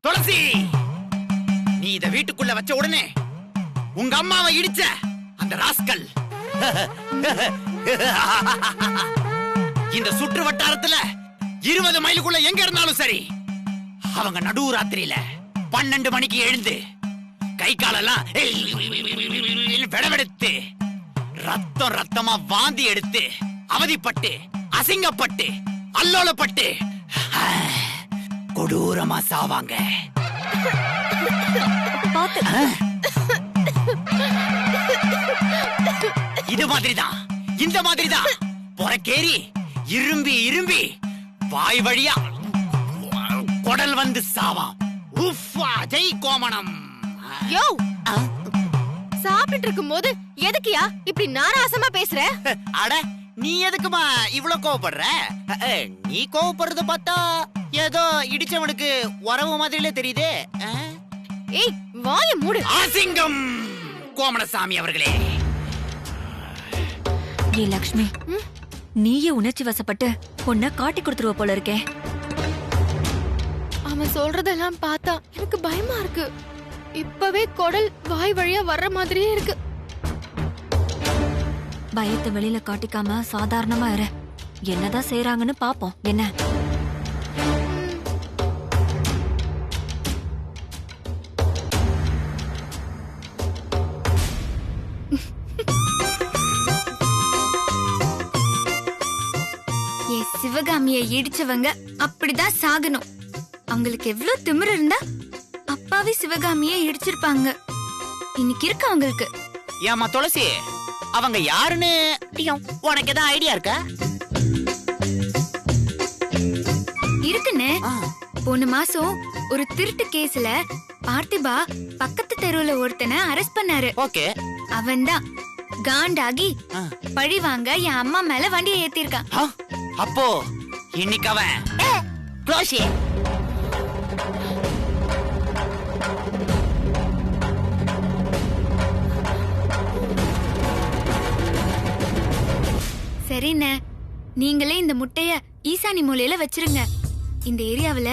துளசி, நீ இத வீட்டுக்குள்ள வச்ச உடனே உங்க அம்மாவை இடிச்ச அந்த ராஸ்கல் இந்த சுற்று வட்டாரத்துல 20 மைலுக்குள்ள எங்க இருந்தாலும் சரி, அவங்க நடு ராத்திரியில 12 மணிக்கு எழுந்து கை காலெல்லாம் விடவெடுத்து ரத்தம் ரத்தமா வாந்தி எடுத்து அவதிப்பட்டு அசிங்கப்பட்டு அல்லோலப்பட்டு கொடூரமா சாவாங்க. இது மாதிரிதான், இந்த மாதிரிதான் பொறக்கேறி இரும்பி இரும்பி வாய் வழியா குடல் வந்து சாவாம். உஃப்பா, ஜெய் கோமணம். யோ, சாப்பிட்டு இருக்கும் போது எதுக்குயா இப்படி நாராசமா பேசுற? அட, நீ எதுக்குமா இவ்வளவு கோவப்படுற? நீ கோவப்படுறத பார்த்தா ஏதோ இடிச்சவனுக்கு உறவு மாதிரிலே தெரியுதே. ஏய், வாய மூடு. அசிங்கம் கோமணசாமி அவர்களே. ஏ லக்ஷ்மி, நீயே உணர்ச்சி வசப்பட்டு பொண்ண காட்டி கொடுத்துருவ போல இருக்கே. அவன் சொல்றதெல்லாம் பார்த்தா எனக்கு பயமா இருக்கு. இப்பவே குடல் வாய் வழியா வர்ற மாதிரியே இருக்கு. பயத்தை வெளியில காட்டிக்காம சாதாரணமா இரு. என்னதான் செய்யறாங்கன்னு பாப்போம். என்ன? சிவகாமியை இடிச்சவங்க அப்படிதான் சாகணும். அவங்களுக்கு எவ்வளவு திமிரு இருந்தா அப்பாவி சிவகாமியை இடிச்சிருப்பாங்க. இன்னைக்கு இருக்கு அவங்களுக்கு. ஏமா துளசி, அவங்க யாருன்னு உனக்கு ஏதாவது ஐடியா இருக்கா? இருக்குன்னு. போன மாசம் ஒரு திருட்டு கேஸ்ல பார்த்திபா பக்கத்து தெருவுல ஒருத்தனை அரெஸ்ட் பண்ணாரு. ஓகே. அவன்தான் காண்டாகி பழி வாங்க என் அம்மா மேல வண்டியை ஏத்திருக்கான். அப்போ இன்னைக்கு அவன் சரிண்ணே, நீங்களே இந்த முட்டைய ஈசானி மூலையில வச்சிருங்க. இந்த ஏரியாவுல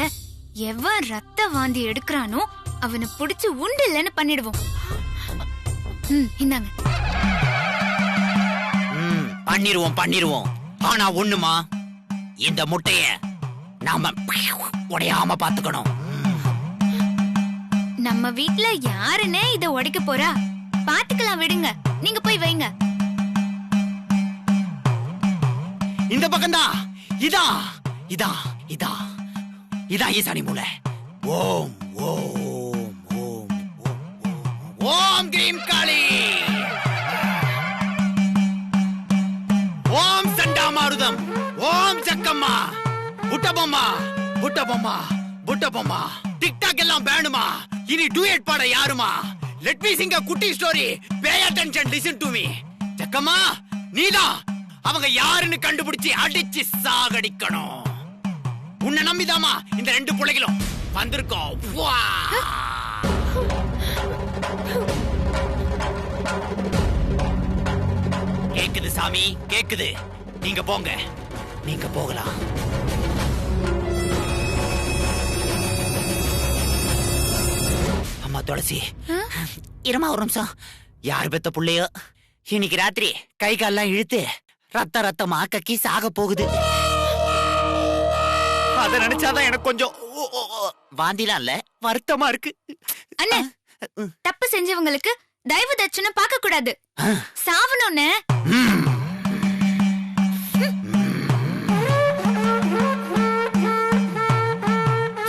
எவன் ரத்த வாந்தி எடுக்கிறானோ அவனை புடிச்சு உண்டு இல்லன்னு பண்ணிடுவோம். இந்தாங்க. பண்ணிருவோம். ஆனா ஒண்ணுமா, இந்த முட்டைய நாம உடையாம பாத்துக்கணும். நம்ம வீட்ல யாருன்னே இத உடைக்க போறா? பாத்துக்கலாம், விடுங்க. நீங்க போய் வைங்க. இந்த பக்கம்தான். இதா ஈசானி மூலை. ஓம் ஓம் ஓம் ஓம் கிரீம் காளி. ஓம் சண்டாமாருதம். ஓம் சக்கம்மா. புட்டபொம்மா. டிக்டாக் எல்லாம் பேணுமா? இனி டூயட் பாட யாருமா? லெட் மீ சிங் a குட்டி story. Pay attention, listen to me. Chakkamma, நீதான் அவங்க யாருன்னு கண்டுபிடிச்சு அடிச்சு சாகடிக்கணும். உன்னை நம்பிதாமா இந்த 2 பிள்ளைகளும் வந்திருக்கோம். கேக்குது சாமி, கேக்குது. நீங்க போங்க, நீங்க போகலாம். அம்மா துளசி, இருமா ஒரு நிமிஷம். யார் பெத்த புள்ளையோ இன்னைக்கு ராத்திரி கை கால்லாம் இழுத்து ரத்தமா கக்கி சாக போகுது. அத நினைச்சாதான் எனக்கு கொஞ்சம் வாந்திலாம் இல்ல, வருத்தமா இருக்கு. அண்ணே, தப்பு செஞ்சவங்களுக்கு தயவு தட்சணை பார்க்க கூடாது. சாவணும்னு.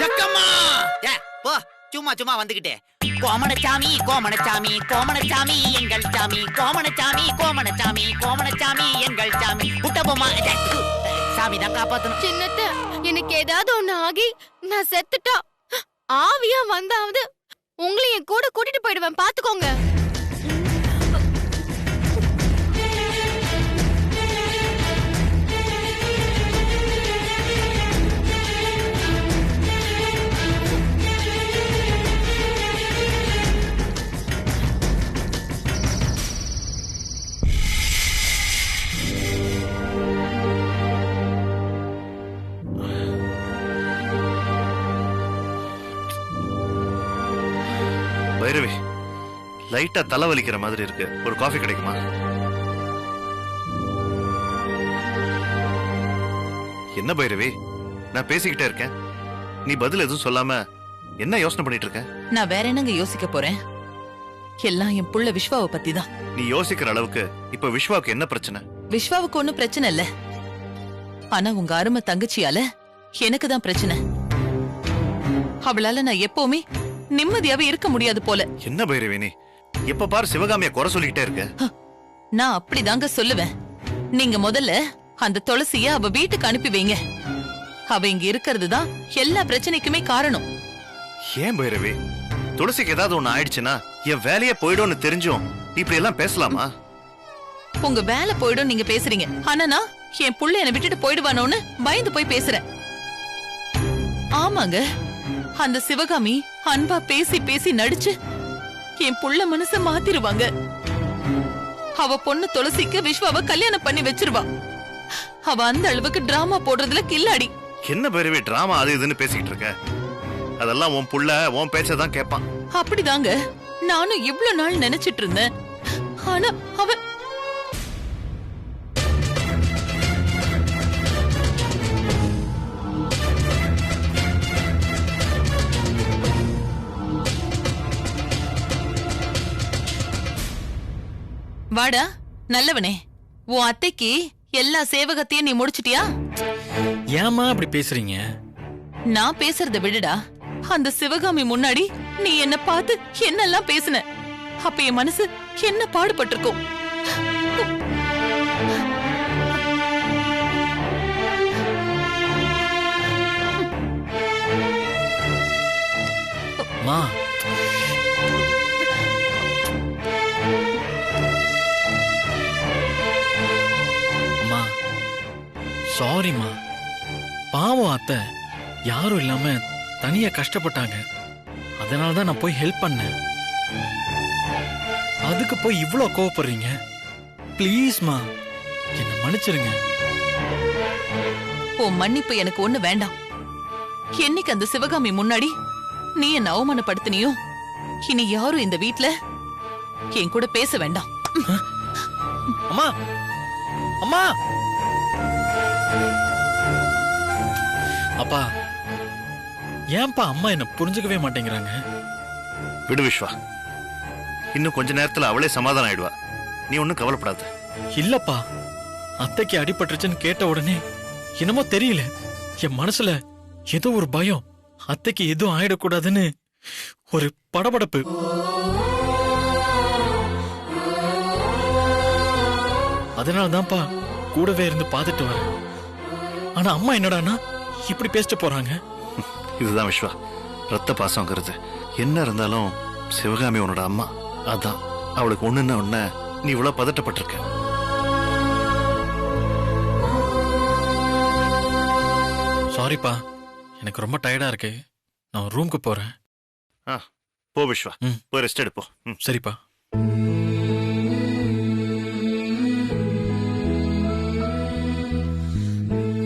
ஜக்கம்மா, சும்மா வந்துகிட்டே கோமணச்சாமி எங்கள் சாமி. கோமணச்சாமி எங்கள் சாமி. புட்டபொம்மா சாமி தான் காப்பாத்தணும். சின்னத்த, எனக்கு ஏதாவது ஒண்ணு ஆகி நான் செத்துட்டா ஆவியா வந்தாவது உங்களையும் கூட கூட்டிட்டு போயிடுவேன், பாத்துக்கோங்க. பைரவி, லைட்டா தலை வலிக்கிற மாதிரி இருக்கு, ஒரு காஃபி கிடைக்குமா? என்ன பைரவி, நான் பேசிக்கிட்டே இருக்கேன், நீ பதில் எதுவும் சொல்லாம என்ன யோசனை பண்ணிட்டு இருக்க? நான் வேற என்னங்க யோசிக்க போறேன்? எல்லாம் என் புள்ள விஸ்வாவை பத்தி தான். நீ யோசிக்கிற அளவுக்கு இப்ப விஸ்வாவுக்கு என்ன பிரச்சனை? விஸ்வாவுக்கு ஒண்ணும் பிரச்சனை இல்ல, ஆனா உங்க அருமை தங்கச்சியால எனக்கு தான் பிரச்சனை. அவளால நான் எப்பவுமே நிம்மதியாவே இருக்க முடியாது போல. என்ன பைரவி, நீ எப்ப பாரு சிவகாமிய குறை சொல்லிக்கிட்டே இருக்க. நான் அப்படிதாங்க சொல்லுவேன். நீங்க முதல்ல அந்த துளசிய அவ வீட்டுக்கு அனுப்பி வைங்க. அவ இங்க இருக்கிறது தான் எல்லா பிரச்சனைக்குமே காரணம். ஏன் பைரவி, துளசிக்கு ஏதாவது ஒண்ணு ஆயிடுச்சுன்னா என் வேலையே போயிடும்னு தெரிஞ்சும் இப்படி எல்லாம் பேசலாமா? உங்க வேலை போயிடும் நீங்க பேசுறீங்க, ஆனா நான் என் புள்ள என்னை விட்டுட்டு போயிடுவானோன்னு பயந்து போய் பேசுறேன். ஆமாங்க, அந்த சிவகாமி அன்பா பேசி பேசி நடிச்சு என் புள்ள மனச மாத்திருவாங்க. அவ பொண்ணு துளசிக்கு விஸ்வாவை கல்யாணம் பண்ணி வச்சிருவா. அவ அந்த அளவுக்கு டிராமா போடுறதுல கில்லாடி. என்ன பைரவி டிராமா அது இதுன்னு பேசிக்கிட்டு இருக்க? அதெல்லாம் உன் புள்ள உன் பேச்சதான் கேட்பான். அப்படிதாங்க நானும் இவ்வளவு நாள் நினைச்சிட்டு இருந்தேன். ஆனா அவ வாடா நல்லவனே, உன் அத்தைக்கு எல்லா சேவகத்தையும் நீ முடிச்சிட்டியா? ஏமா அப்படி பேசுறீங்க? நான் பேசுறத விடுடா. அந்த சிவகாமி முன்னாடி நீ என்ன பார்த்து என்னெல்லாம் பேசுன, அப்ப என் மனசு என்ன பாடுபட்டிருக்கும். மா அம்மா சாரிம்மா, பாவம் அத்தை யாரும் இல்லாம தனியா கஷ்டப்பட்டாங்க, அதனாலதான் நான் போய் ஹெல்ப் பண்ணேன். அதுக்கு போய் இவ்ளோ கோவப்படுறீங்க? ப்ளீஸ்மா என்ன மன்னிச்சிருங்க. உன் மன்னிப்பு எனக்கு ஒண்ணு வேண்டாம். என்னைக்கு அந்த சிவகாமி முன்னாடி நீ என்ன அவமானப்படுத்தினியோ, இனி யாரும் இந்த வீட்ல என் கூட பேச வேண்டாம். அம்மா அம்மா அப்பா, ஏன்பா அம்மா என்ன புரிஞ்சுக்கவே மாட்டேங்கிறாங்க? விடு விஸ்வா, இன்னும் கொஞ்ச நேரத்துல அவளே சமாதானம் ஆயிடுவா, நீ ஒன்னும் கவலைப்படாத. இல்லப்பா, அத்தைக்கு அடிபட்டுருச்சுன்னு கேட்ட உடனே என்னமோ தெரியல, என் மனசுல ஏதோ ஒரு பயம், அத்தைக்கு எதுவும் ஆயிடக்கூடாதுன்னு ஒரு படபடப்பு. அதனாலதான்ப்பா கூடவே இருந்து பாத்துட்டு வரேன். ஆனா அம்மா என்னடான்னா இப்படி பேசிட்டு போறாங்க. இதுதான் விஸ்வா, ரத்த பாசம்ங்கிறது. என்ன இருந்தாலும் சிவகாமி உன்னோட அம்மா, அதான் அவளுக்கு ஒண்ணுன்னா ஒண்ணு நீ இவ்வளவு பதட்டப்பட்டிருக்க. சாரிப்பா, எனக்கு ரொம்ப டயர்டா இருக்கு, நான் ரூமுக்கு போறேன். போ விஸ்வா, போய் ரெஸ்ட் எடுப்போம். சரிப்பா.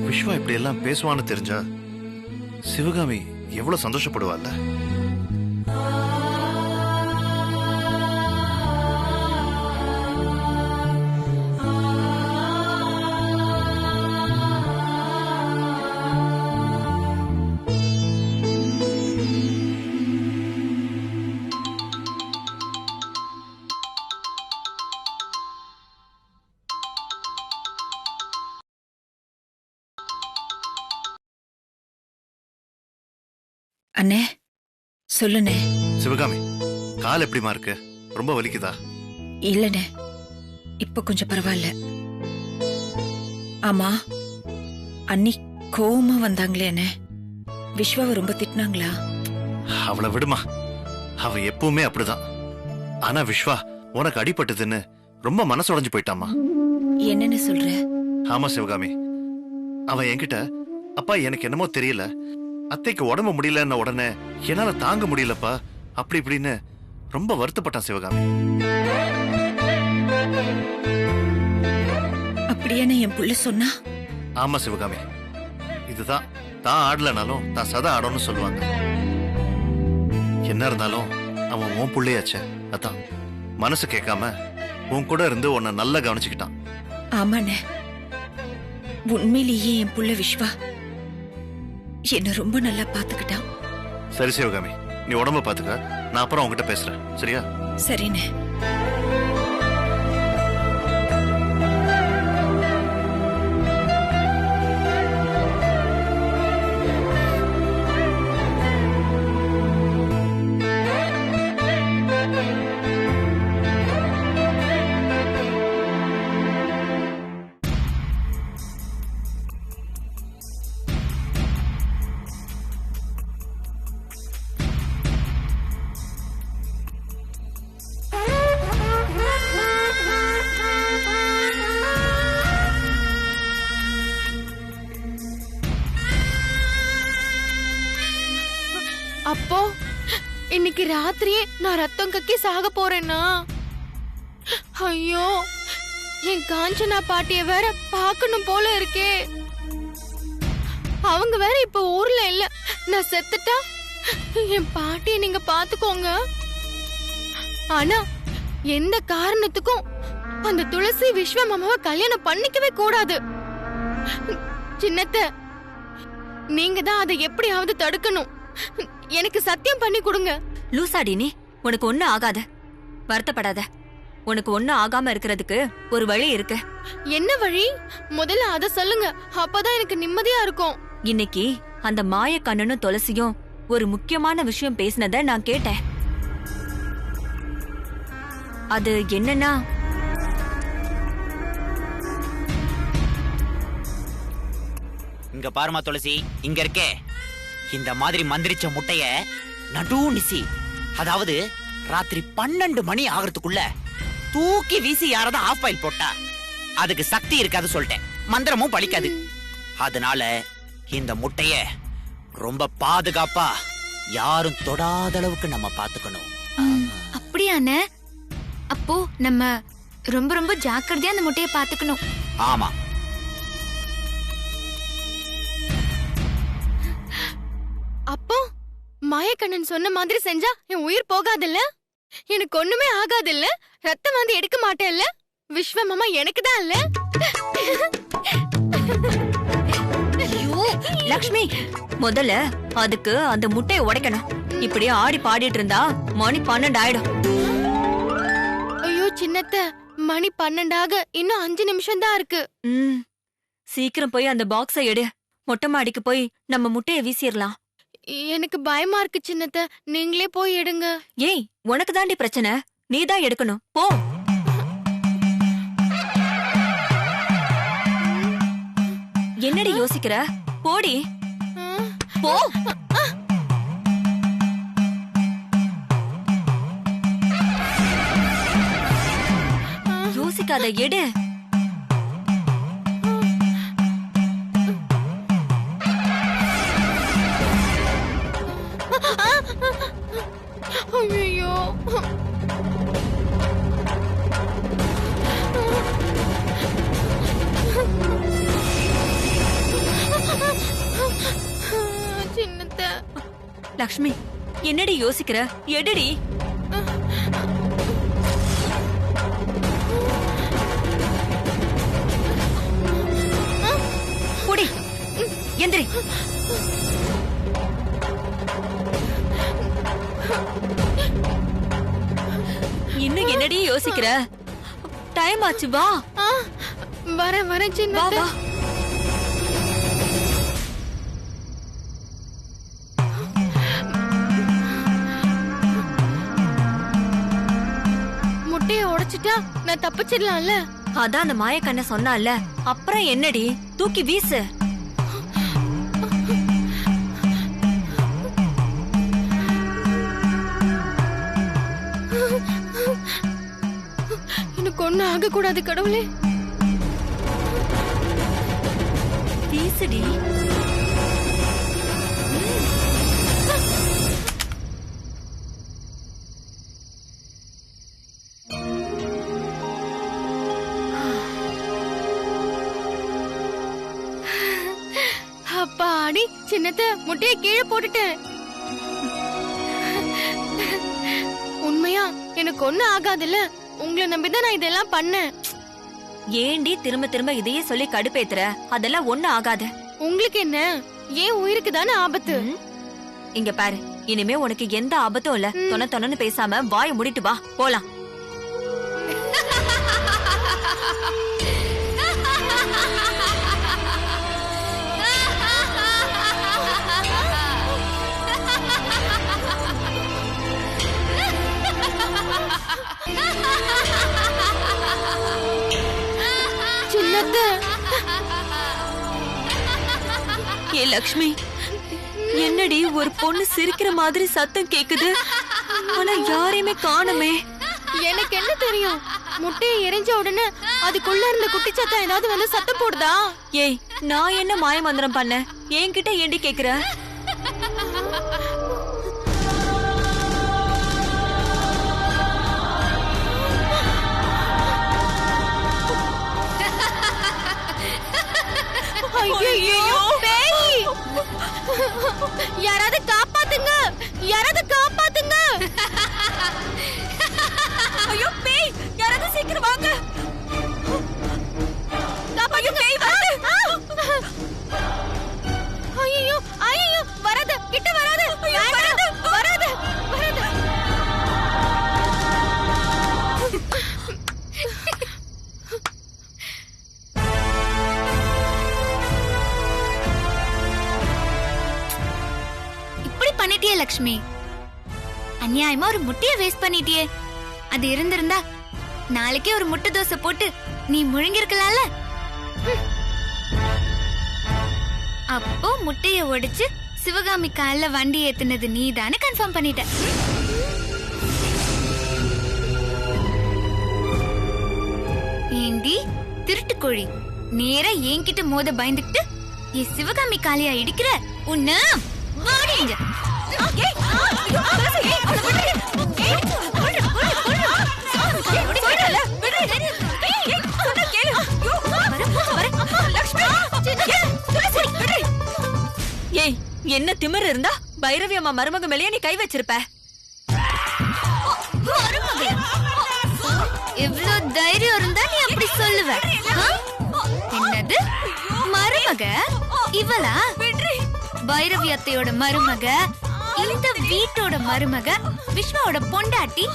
விஸ்வா இப்படி எல்லாம் பேசுவான்னு தெரிஞ்சா சிவகாமி எவ்வளவு சந்தோஷப்படுவாள்ல. அண்ணே சொல்லுண்ணே. சிவகாமி, கால் எப்படிமா இருக்கு? ரொம்ப வலிக்குதா? இல்லண்ணே, இப்ப கொஞ்சம் பரவாயில்ல. ஆமா, அன்னி கோவமா வந்தாங்களே அண்ணே, விஸ்வாவை ரொம்ப திட்டினாங்களா? அவளை விடுமா, அவ எப்பவுமே அப்படிதான். ஆனா விஸ்வா உனக்கு அடிபட்டதுன்னு ரொம்ப மனசு உடைஞ்சு போயிட்டாமா. என்னன்னு சொல்ற? ஆமா சிவகாமி, அவன் என்கிட்ட அப்பா எனக்கு என்னமோ தெரியல, அத்தைக்கு உடம்பு முடியலன்ன உடனே என்னால தாங்க முடியலப்பா அப்படி இப்படின்னு ரொம்ப வருத்தப்பட்டான் சிவகாமி. அப்படியான என் புள்ள சொன்னா? ஆமா சிவகாமி, இதுதான் தான் ஆடலனாலும் தான் சதா ஆடணும்னு சொல்லுவாங்க. என்ன இருந்தாலும் அவன் உன் புள்ளையாச்சே, அதான் மனசு கேட்காம உன் கூட இருந்து உன்னை நல்லா கவனிச்சுக்கிட்டான். ஆமாண்ணே, உண்மையிலேயே என் புள்ள விஸ்வா என்ன ரொம்ப நல்லா பாத்துக்கிட்டான். சரி சிவகாமி, நீ உடம்ப பாத்துக்க, நான் அப்புறம் உன்கிட்ட பேசுறேன், சரியா? சரிண்ணே. அப்போ இன்னைக்கு ராத்திரியே நான் ரத்தம் கக்கி சாக போறேன்னா? ஐயோ, என் காஞ்சனா பாட்டிய வேற பார்க்கணும் போல இருக்கே. அவங்க வேற இப்ப ஊர்ல இல்ல. நான் செத்துட்டா என் பாட்டிய நீங்க பாத்துக்கோங்க. ஆனா எந்த காரணத்துக்கும் அந்த துளசி விஸ்வ மாமாவை கல்யாணம் பண்ணிக்கவே கூடாது. சின்னத்த, நீங்க தான் அதை எப்படியாவது தடுக்கணும். எனக்கு சத்தியம் பண்ணி கொடுங்க. லூசாடி நீ, உனக்கு ஒண்ணு ஆகாத, வருத்தப்படாத. உனக்கு ஒண்ணு ஆகாம இருக்கிறதுக்கு ஒரு வழி இருக்கு. என்ன வழி? முதல்ல அத சொல்லுங்க, அப்பதான் எனக்கு நிம்மதியா இருக்கும். இன்னைக்கு அந்த மாய கண்ணனும் துளசியும் ஒரு முக்கியமான விஷயம் பேசினத நான் கேட்டேன். அது என்னன்னா, இங்க பாருமா துளசி, இங்க இருக்கே இந்த மாதிரி மந்திரிச்ச முட்டைய நடு நிசி, அதாவது ராத்திரி 12 மணி ஆகிறதுக்குள்ள தூக்கி வீசி யாராவது ஆஃப் பாயில் போட்டா அதுக்கு சக்தி இருக்காது சொல்லிட்டேன். மந்திரமும் பலிக்காது. அதனால இந்த முட்டைய ரொம்ப பாதுகாப்பா யாரும் தொடாத அளவுக்கு நம்ம பாத்துக்கணும். அப்படியாண்ணே? அப்போ நம்ம ரொம்ப ரொம்ப ஜாக்கிரதையா அந்த முட்டையை பாத்துக்கணும். ஆமா. அப்போ மாயக்கண்ணன் சொன்ன மாதிரி செஞ்சா என் உயிர் போகாதுல்ல? எனக்கு ஒண்ணுமே ஆகாதுல்ல? ரத்தம் வந்து எடுக்க மாட்டேன்ல? விஸ்வ மாமா எனக்கு தான் இல்ல? லக்ஷ்மி, முதல்ல அதுக்கு அந்த முட்டையை உடைக்கணும். இப்படியே ஆடி பாடிட்டு இருந்தா மணி 12 ஆயிடும். ஐயோ சின்னத்த, மணி 12 இன்னும் 5 நிமிஷம் தான் இருக்கு. சீக்கிரம் போய் அந்த பாக்ஸை எடு. மொட்டை மாடிக்கு போய் நம்ம முட்டையை வீசிடலாம். எனக்கு பயமா இருக்கு சின்னத்த, நீங்களே போய் எடுங்க. ஏய், உனக்கு தாண்டி பிரச்சனை, நீ தான் எடுக்கணும், போ. என்னடி யோசிக்கிற? போடி, போ. யோசிக்காத, எடு. ஐயோ, சின்னத்த. லக்ஷ்மி, என்னடி யோசிக்கிற? எடுடி. போடி, எந்திரி. இன்னும் என்னடி யோசிக்கிற? டைம் ஆச்சு, வா. வரேன் சின்னத்த. வா. முட்டைய உடைச்சிட்டா நான் தப்பிச்சிடலாம்ல? அதான் அந்த மாயக்கண்ண சொன்னால, அப்புறம் என்னடி? தூக்கி வீசு. எனக்கு ஒண்ணு ஆக கூடாது கடவுளே. வீசுடி. அப்பாடி, சின்னத்த, முட்டைய கீழே போட்டுட்டேன். எனக்கு ஒண்ணும் ஆகாதுல்ல. உங்களை நம்பிதான் நான் இதெல்லாம் பண்ணேன். ஏண்டி திரும்ப திரும்ப இதையே சொல்லி கடுப்பேத்துற? அதெல்லாம் ஒண்ணு ஆகாது. உங்களுக்கு என்ன, ஏன் உயிருக்கு தானே ஆபத்து. இங்க பாரு, இனிமே உனக்கு எந்த ஆபத்தும் இல்ல. தொணன்னு பேசாம வாயை மூடிட்டு வா, போலாம். ஏ லக்ஷ்மி, என்னடி ஒரு பொண்ணு சிரிக்கிற மாதிரி சத்தம் கேக்குது, ஆனா யாரையுமே காணுமே. எனக்கு என்ன தெரியும், முட்டையை எரிஞ்ச உடனே அதுக்குள்ள இருந்த குட்டி சத்தம் ஏதாவது வந்து சத்தம் போடுதா? ஏய், நான் என்ன மாய மந்திரம் பண்ண? என்கிட்ட ஏண்டி கேக்குற? யாராவது காப்பாத்துங்க, யாராவது காப்பாத்துங்க. ஐயோ பேய், யாராவது சீக்கிரம் வாங்க. காப்பாத்து, பேய் வருது. ஐயோ ஐயோ, வராத, கிட்ட வராத, வராத வராத வராத. பண்ணிட்டியே லக்ஷ்மி, அநியாயமா ஒரு முட்டைய வேஸ்ட் பண்ணிட்டியே. அது இருந்திருந்தா நாளைக்கே ஒரு முட்டை தோசை போட்டு நீ முழுங்கிருக்கலாம்ல. அப்போ முட்டைய உடைச்சு சிவகாமி கால்ல வண்டி ஏத்துனது நீதானே கன்ஃபார்ம் பண்ணிட்ட. ஏண்டி திருட்டுக்கோழி, நேரா என்கிட்ட மோத பயந்துக்கிட்டு என் சிவகாமி காலியா இடிக்கிற உன்ன வாடிங்க. ஏய், என்ன திமிரு இருந்தா பைரவி அம்மா மருமக மேலேயே நீ கை வச்சிருப்ப. இவ்ளோ தைரியம் இருந்தா நீ அப்படி சொல்லுவ? என்னது மருமக? இவளா? பைரவி அத்தையோட மருமக, இந்த வீட்டோட மருமக, விஸ்வாவோட பொண்டாட்டி,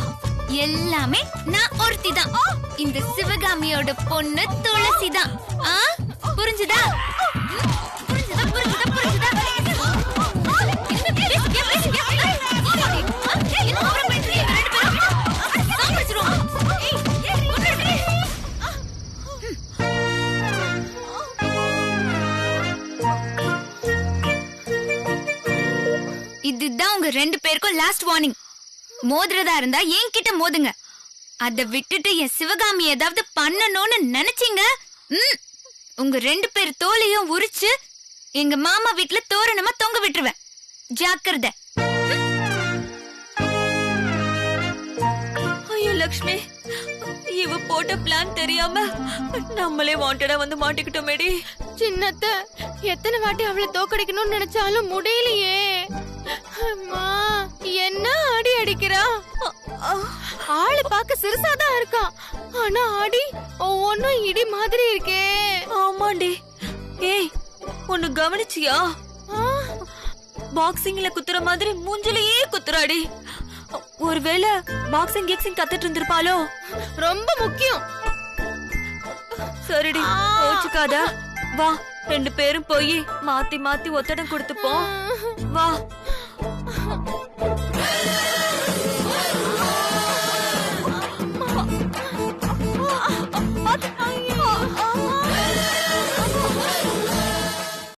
எல்லாமே நான் ஒருத்தி தான். இந்த சிவகாமியோட பொண்ணு துளசி தான். புரிஞ்சுதா? புரிஞ்சுதா? புரிஞ்சுதா? புரிஞ்சுதா? இதுதான் உங்க ரெண்டு பேருக்கும் லாஸ்ட் வார்னிங். மோதுறதா இருந்தா என்கிட்ட மோதுங்க. அத விட்டுட்டு என் சிவகாமி ஏதாவது பண்ணணும்னு நினைச்சீங்க, உங்க ரெண்டு பேர் தோலையும் உரிச்சு எங்க மாமா வீட்டுல தோரணமா தொங்க விட்டுருவேன். ஜாக்கிரதை. ஐயோ லக்ஷ்மி, இவ போட்ட பிளான் தெரியாம நம்மளே வாண்டடா வந்து மாட்டிக்கிட்டோமேடி. சின்னத்த, எத்தனை வாட்டி அவளை தோக்கடிக்கணும்னு நினைச்சாலும் முடியலையே. அம்மா, என்ன அடி அடிக்கிறா? ஆளு பார்க்க சிறுசாதான் இருக்கா, ஆனா அடி ஒவ்வொன்னும் இடி மாதிரி இருக்கே. ஆமாண்டி. ஏய், ஒன்னு கவனிச்சியா? பாக்ஸிங்ல குத்துற மாதிரி மூஞ்சிலேயே குத்துறாடி. ஒருவேளை பாக்ஸிங் கீக்ஸிங் கத்துட்டு இருந்திருப்பாளோ? ரொம்ப முக்கியம். சரிடி, கோச்சுக்காத. வா, ரெண்டு பேரும் போய் மாத்தி மாத்தி ஒத்தடம் கொடுத்துப்போம். வா.